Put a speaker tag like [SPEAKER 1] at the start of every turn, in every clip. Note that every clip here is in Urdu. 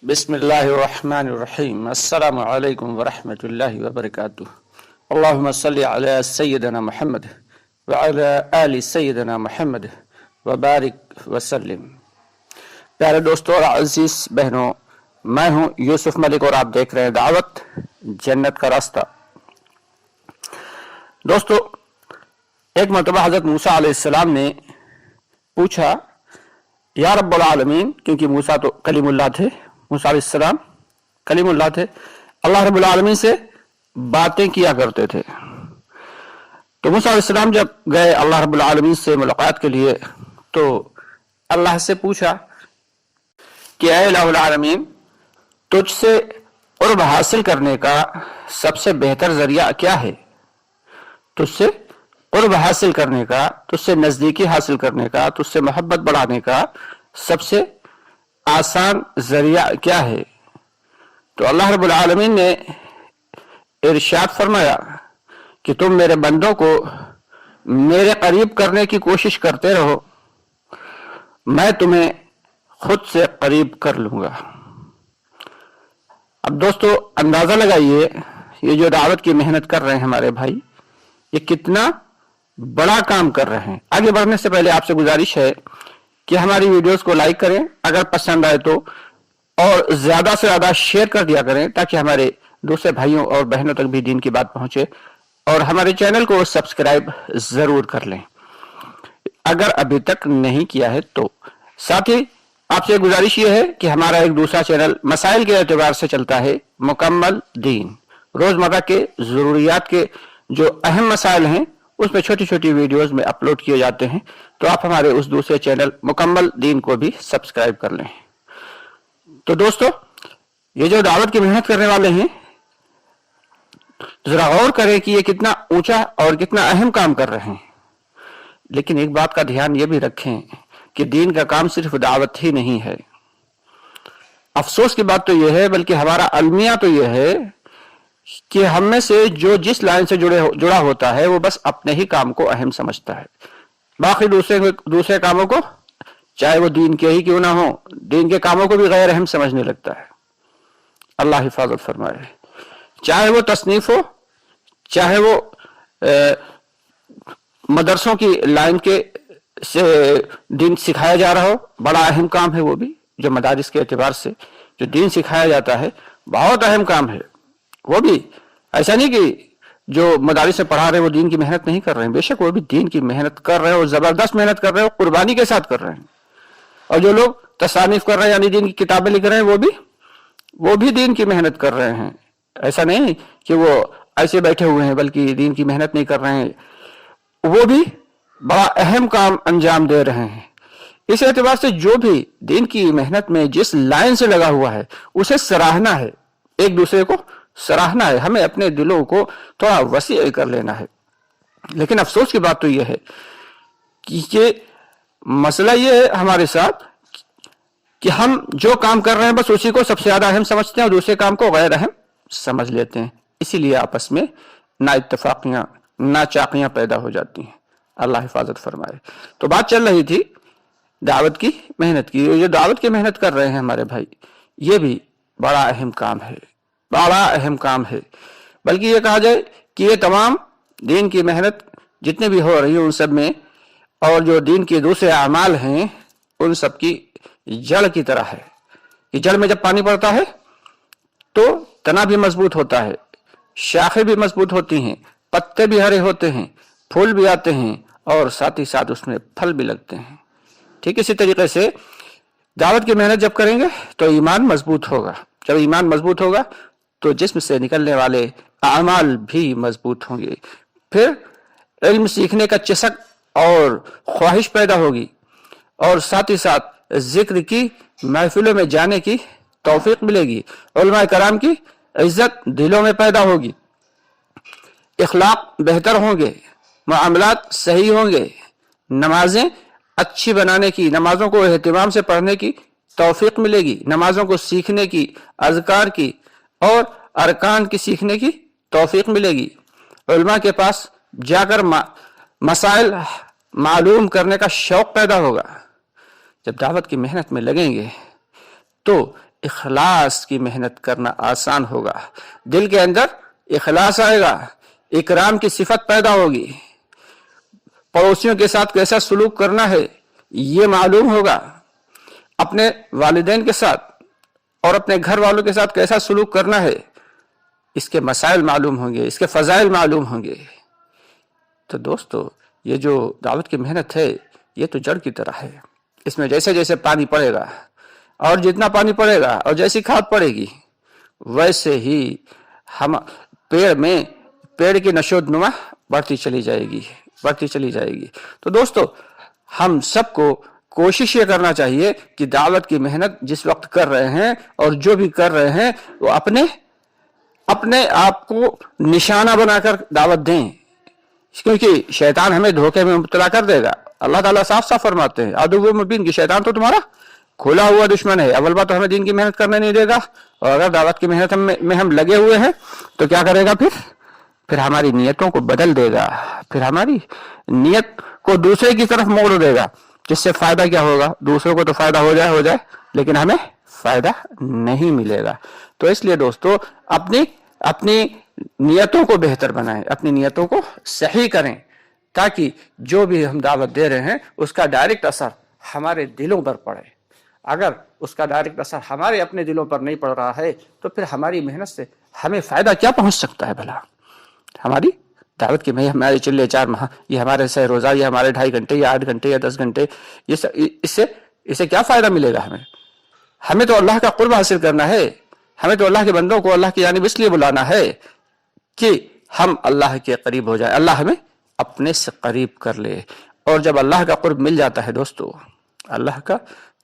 [SPEAKER 1] بسم الله الرحمن الرحيم. السلام عليكم ورحمة الله وبركاته. اللهم صل على سيدنا محمد وعلى آل سيدنا محمد وبارك وسلم. پیارے دوستوں اور عزیز بہنوں، میں ہوں یوسف ملک اور آپ دیکھ رہے ہیں دعوت جنت کا راستہ. دوستو، ایک مرتبہ حضرت موسیٰ علیہ السلام نے پوچھا یا رب العالمین، کیونکہ موسیٰ تو کلیم اللہ تھے، موسیٰ علیہ السلام کلیم اللہ تھے، اللہ رب العالمین سے باتیں کیا کرتے تھے. تو موسیٰ علیہ السلام جب گئے اللہ رب العالمین سے ملاقات کے لیے تو اللہ سے پوچھا کہ اے الہ العالمین، تجھ سے قرب حاصل کرنے کا سب سے بہتر ذریعہ کیا ہے؟ تجھ سے قرب حاصل کرنے کا، تجھ سے نزدیکی حاصل کرنے کا، تجھ سے محبت بڑھانے کا سب سے آسان ذریعہ کیا ہے؟ تو اللہ رب العالمین نے ارشاد فرمایا کہ تم میرے بندوں کو میرے قریب کرنے کی کوشش کرتے رہو، میں تمہیں خود سے قریب کر لوں گا. اب دوستو اندازہ لگائیے، یہ جو دعوت کی محنت کر رہے ہیں ہمارے بھائی، یہ کتنا بڑا کام کر رہے ہیں. آگے بڑھنے سے پہلے آپ سے گزارش ہے کہ ہماری ویڈیوز کو لائک کریں، اگر پسند آئے تو، اور زیادہ سے زیادہ شیئر کر دیا کریں تاکہ ہمارے دوسرے بھائیوں اور بہنوں تک بھی دین کی بات پہنچے، اور ہمارے چینل کو سبسکرائب ضرور کر لیں اگر ابھی تک نہیں کیا ہے تو. ساتھ ہی آپ سے گزارش یہ ہے کہ ہمارا ایک دوسرا چینل مسائل کے اعتبار سے چلتا ہے، مکمل دین. روزمرہ کے ضروریات کے جو اہم مسائل ہیں اس میں چھوٹی چھوٹی ویڈیوز میں اپلوڈ کیے جاتے ہیں، تو آپ ہمارے اس دوسرے چینل مکمل دین کو بھی سبسکرائب کر لیں. تو دوستو، یہ جو دعوت کی محنت کرنے والے ہیں، ذرا غور کریں کہ یہ کتنا اونچا اور کتنا اہم کام کر رہے ہیں. لیکن ایک بات کا دھیان یہ بھی رکھیں کہ دین کا کام صرف دعوت ہی نہیں ہے. افسوس کی بات تو یہ ہے، بلکہ ہمارا المیہ تو یہ ہے کہ ہم میں سے جو جس لائن سے جڑا ہوتا ہے وہ بس اپنے ہی کام کو اہم سمجھتا ہے، باقی دوسرے کاموں کو، چاہے وہ دین کے ہی کیوں نہ ہو، دین کے کاموں کو بھی غیر اہم سمجھنے لگتا ہے. اللہ حفاظت فرمائے. چاہے وہ تصنیف ہو، چاہے وہ مدرسوں کی لائن کے سے دین سکھایا جا رہا ہو، بڑا اہم کام ہے وہ بھی. جو مدارس کے اعتبار سے جو دین سکھایا جاتا ہے بہت اہم کام ہے وہ بھی. ایسا نہیں کہ جو مدارس سے پڑھا رہے ہیں وہ دین کی محنت نہیں کر رہے ہیں، بے شک وہ بھی دین کی محنت کر رہے ہیں، اور زبردست محنت کر رہے ہیں، قربانی کے ساتھ کر رہے ہیں. اور جو لوگ تصانیف کر رہے ہیں یعنی دین کی کتابیں لکھ رہے ہیں وہ بھی دین کی محنت کر رہے ہیں. ایسا نہیں کہ وہ ایسے بیٹھے ہوئے ہیں بلکہ دین کی محنت نہیں کر رہے ہیں، وہ بھی بڑا اہم کام انجام دے رہے ہیں. اس اعتبار سے جو بھی دین کی محنت میں جس لائن سے لگا ہوا ہے اسے سراہنا ہے، ایک دوسرے کو سراہنا ہے. ہمیں اپنے دلوں کو تھوڑا وسیع کر لینا ہے. لیکن افسوس کی بات تو یہ ہے کہ مسئلہ یہ ہے ہمارے ساتھ کہ ہم جو کام کر رہے ہیں بس اسی کو سب سے زیادہ اہم سمجھتے ہیں اور دوسرے کام کو غیر اہم سمجھ لیتے ہیں. اسی لیے آپس میں نا اتفاقیاں، نا چاقیاں پیدا ہو جاتی ہیں. اللہ حفاظت فرمائے. تو بات چل رہی تھی دعوت کی محنت کی. یہ دعوت کی محنت کر رہے ہیں ہمارے بھائی، یہ بھی بڑا اہم کام ہے، بڑا اہم کام ہے. بلکہ یہ کہا جائے کہ یہ تمام دین کی محنت جتنے بھی ہو رہی ہیں ان سب میں، اور جو دین کے دوسرے اعمال ہیں ان سب کی جڑ کی طرح ہے. کہ جڑ میں جب پانی پڑتا ہے تو تنا بھی مضبوط ہوتا ہے، شاخیں بھی مضبوط ہوتی ہیں، پتے بھی ہرے ہوتے ہیں، پھول بھی آتے ہیں، اور ساتھ ہی ساتھ اس میں پھل بھی لگتے ہیں. ٹھیک اسی طریقے سے دعوت کی محنت جب کریں گے تو ایمان مضبوط ہوگا. جب ایمان مضبوط ہوگا تو جسم سے نکلنے والے اعمال بھی مضبوط ہوں گے. پھر علم سیکھنے کا چسک اور خواہش پیدا ہوگی، اور ساتھ ہی ساتھ ذکر کی محفلوں میں جانے کی توفیق ملے گی. علماء کرام کی عزت دلوں میں پیدا ہوگی، اخلاق بہتر ہوں گے، معاملات صحیح ہوں گے، نمازیں اچھی بنانے کی، نمازوں کو اہتمام سے پڑھنے کی توفیق ملے گی، نمازوں کو سیکھنے کی، اذکار کی اور ارکان کی سیکھنے کی توفیق ملے گی. علماء کے پاس جا کر مسائل معلوم کرنے کا شوق پیدا ہوگا. جب دعوت کی محنت میں لگیں گے تو اخلاص کی محنت کرنا آسان ہوگا، دل کے اندر اخلاص آئے گا، اکرام کی صفت پیدا ہوگی، پڑوسیوں کے ساتھ کیسا سلوک کرنا ہے یہ معلوم ہوگا، اپنے والدین کے ساتھ اور اپنے گھر والوں کے ساتھ کیسا سلوک کرنا ہے اس کے مسائل معلوم ہوں گے، اس کے فضائل معلوم ہوں گے۔ تو دوستو، یہ جو دعوت کی محنت ہے یہ تو جڑ کی طرح ہے، اس میں جیسے جیسے پانی پڑے گا اور جتنا پانی پڑے گا اور جیسی کھاد پڑے گی ویسے ہی ہم پیڑ کی نشود نما بڑھتی چلی جائے گی۔ تو دوستو، ہم سب کو کوشش یہ کرنا چاہیے کہ دعوت کی محنت جس وقت کر رہے ہیں اور جو بھی کر رہے ہیں وہ اپنے آپ کو نشانہ بنا کر دعوت دیں، کیونکہ شیطان ہمیں دھوکے میں مبتلا کر دے گا۔ اللہ تعالیٰ صاف صاف فرماتے ہیں عدو مبین، کی شیطان تو تمہارا کھلا ہوا دشمن ہے۔ اول بات تو ہمیں دین کی محنت کرنے نہیں دے گا، اور اگر دعوت کی محنت میں ہم لگے ہوئے ہیں تو کیا کرے گا؟ پھر ہماری نیتوں کو بدل دے گا، پھر ہماری نیت کو دوسرے کی طرف موڑ دے گا، جس سے فائدہ کیا ہوگا؟ دوسروں کو تو فائدہ ہو جائے لیکن ہمیں فائدہ نہیں ملے گا۔ تو اس لیے دوستو، اپنی نیتوں کو بہتر بنائیں، اپنی نیتوں کو صحیح کریں، تاکہ جو بھی ہم دعوت دے رہے ہیں اس کا ڈائریکٹ اثر ہمارے دلوں پر پڑے۔ اگر اس کا ڈائریکٹ اثر ہمارے اپنے دلوں پر نہیں پڑ رہا ہے تو پھر ہماری محنت سے ہمیں فائدہ کیا پہنچ سکتا ہے بھلا؟ ہماری دعوت کی محنت، ہمارے چلے 4 ماہ، یہ ہمارے سہ روزہ، یہ ہمارے 2.5 گھنٹے یا 8 گھنٹے یا 10 گھنٹے، اس سے کیا فائدہ ملے گا؟ ہمیں تو اللہ کا قرب حاصل کرنا ہے، ہمیں تو اللہ کے بندوں کو اللہ کی جانب اس لیے بلانا ہے کہ ہم اللہ کے قریب ہو جائیں، اللہ ہمیں اپنے سے قریب کر لے۔ اور جب اللہ کا قرب مل جاتا ہے دوستو، اللہ کا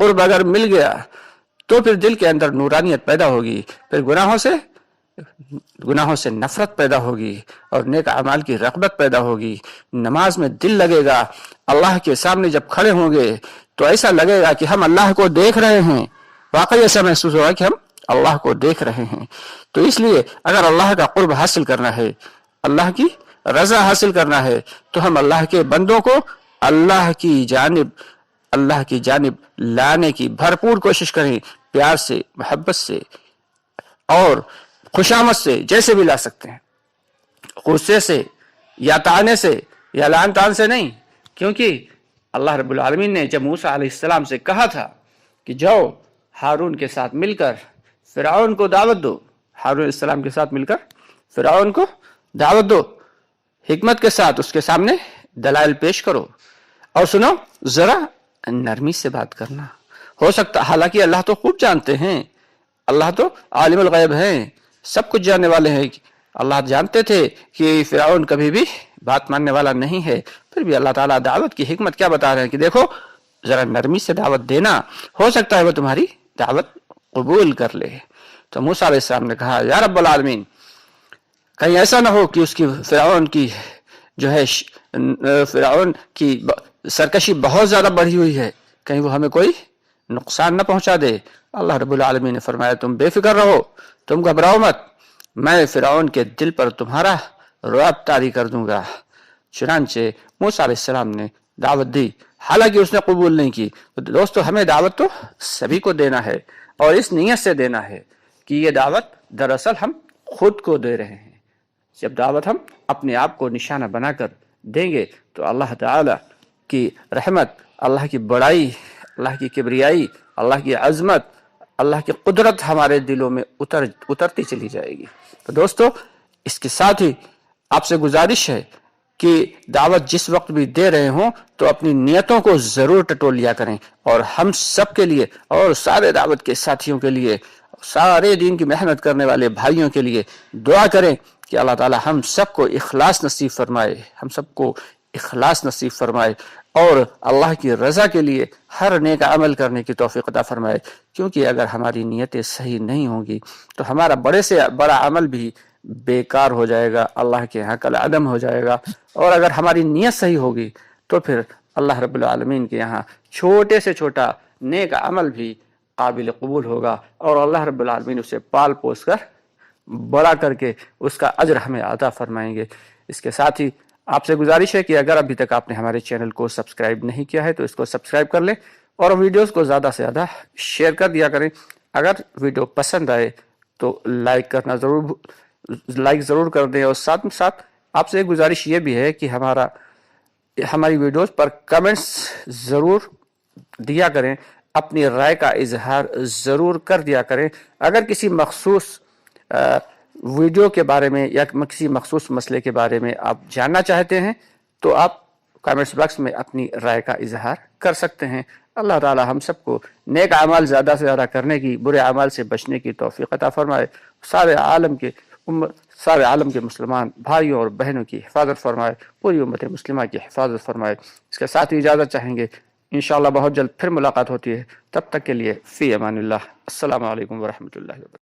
[SPEAKER 1] قرب اگر مل گیا تو پھر دل کے اندر نورانیت پیدا ہوگی، پھر گناہوں سے نفرت پیدا ہوگی اور نیک اعمال کی رغبت پیدا ہوگی، نماز میں دل لگے گا، اللہ کے سامنے جب کھڑے ہوں گے تو ایسا لگے گا کہ ہم اللہ کو دیکھ رہے ہیں، واقعی ایسا محسوس ہوگا کہ ہم اللہ کو دیکھ رہے ہیں۔ تو اس لیے اگر اللہ کا قرب حاصل کرنا ہے، اللہ کی رضا حاصل کرنا ہے، تو ہم اللہ کے بندوں کو اللہ کی جانب لانے کی بھرپور کوشش کریں، پیار سے، محبت سے اور خوشامد سے، جیسے بھی لا سکتے ہیں، غصے سے یا طعنے سے یا لعن طعن سے نہیں، کیونکہ اللہ رب العالمین نے جب موسیٰ علیہ السلام سے کہا تھا کہ جاؤ ہارون کے ساتھ مل کر فرعون کو دعوت دو، ہارون علیہ السلام کے ساتھ مل کر فرعون کو دعوت دو، حکمت کے ساتھ اس کے سامنے دلائل پیش کرو، اور سنو ذرا نرمی سے بات کرنا۔ ہو سکتا، حالانکہ اللہ تو خوب جانتے ہیں، اللہ تو عالم الغیب ہیں، سب کچھ جاننے والے ہیں، اللہ جانتے تھے کہ فرعون کبھی بھی بات ماننے والا نہیں ہے، پھر بھی اللہ تعالیٰ دعوت کی حکمت کیا بتا رہے ہیں کہ دیکھو ذرا نرمی سے دعوت دینا، ہو سکتا ہے وہ تمہاری دعوت قبول کر لے۔ تو موسیٰ علیہ السلام نے کہا یا رب العالمین، کہیں ایسا نہ ہو کہ اس کی فرعون کی سرکشی بہت زیادہ بڑھی ہوئی ہے، کہیں وہ ہمیں کوئی نقصان نہ پہنچا دے۔ اللہ رب العالمین نے فرمایا تم بے فکر رہو، تم گھبراؤ مت، میں فرعون کے دل پر تمہارا رعب طاری کر دوں گا۔ چنانچہ موسیٰ علیہ السلام نے دعوت دی، حالانکہ اس نے قبول نہیں کی۔ دوستو، ہمیں دعوت تو سبھی کو دینا ہے، اور اس نیت سے دینا ہے کہ یہ دعوت دراصل ہم خود کو دے رہے ہیں۔ جب دعوت ہم اپنے آپ کو نشانہ بنا کر دیں گے تو اللہ تعالی کی رحمت، اللہ کی بڑائی، اللہ کی کبریائی، اللہ کی عظمت، اللہ کی قدرت ہمارے دلوں میں اترتی چلی جائے گی۔ تو دوستو، اس کے ساتھ ہی آپ سے گزارش ہے کہ دعوت جس وقت بھی دے رہے ہوں تو اپنی نیتوں کو ضرور ٹٹول لیا کریں، اور ہم سب کے لیے اور سارے دعوت کے ساتھیوں کے لیے، سارے دین کی محنت کرنے والے بھائیوں کے لیے دعا کریں کہ اللہ تعالی ہم سب کو اخلاص نصیب فرمائے، اور اللہ کی رضا کے لیے ہر نیک عمل کرنے کی توفیق عطا فرمائے، کیونکہ اگر ہماری نیتیں صحیح نہیں ہوں گی تو ہمارا بڑے سے بڑا عمل بھی بیکار ہو جائے گا، اللہ کے یہاں کالعدم ہو جائے گا۔ اور اگر ہماری نیت صحیح ہوگی تو پھر اللہ رب العالمین کے یہاں چھوٹے سے چھوٹا نیک عمل بھی قابل قبول ہوگا، اور اللہ رب العالمین اسے پال پوس کر بڑا کر کے اس کا اجر ہمیں عطا فرمائیں گے۔ اس کے ساتھ ہی آپ سے گزارش ہے کہ اگر ابھی تک آپ نے ہمارے چینل کو سبسکرائب نہیں کیا ہے تو اس کو سبسکرائب کر لیں، اور ویڈیوز کو زیادہ سے زیادہ شیئر کر دیا کریں۔ اگر ویڈیو پسند آئے تو لائک ضرور کر دیں، اور ساتھ ساتھ آپ سے ایک گزارش یہ بھی ہے کہ ہماری ویڈیوز پر کمنٹس ضرور دیا کریں، اپنی رائے کا اظہار ضرور کر دیا کریں۔ اگر کسی مخصوص ویڈیو کے بارے میں یا کسی مخصوص مسئلے کے بارے میں آپ جاننا چاہتے ہیں تو آپ کامنٹس باکس میں اپنی رائے کا اظہار کر سکتے ہیں۔ اللہ تعالی ہم سب کو نیک اعمال زیادہ سے زیادہ کرنے کی، برے اعمال سے بچنے کی توفیق عطا فرمائے، سارے عالم کے مسلمان بھائیوں اور بہنوں کی حفاظت فرمائے، پوری امت مسلمہ کی حفاظت فرمائے۔ اس کے ساتھ ہی اجازت چاہیں گے، انشاءاللہ بہت جلد پھر ملاقات ہوتی ہے، تب تک کے لیے فی امان اللہ، السلام علیکم ورحمۃ اللہ وبرکاتہ۔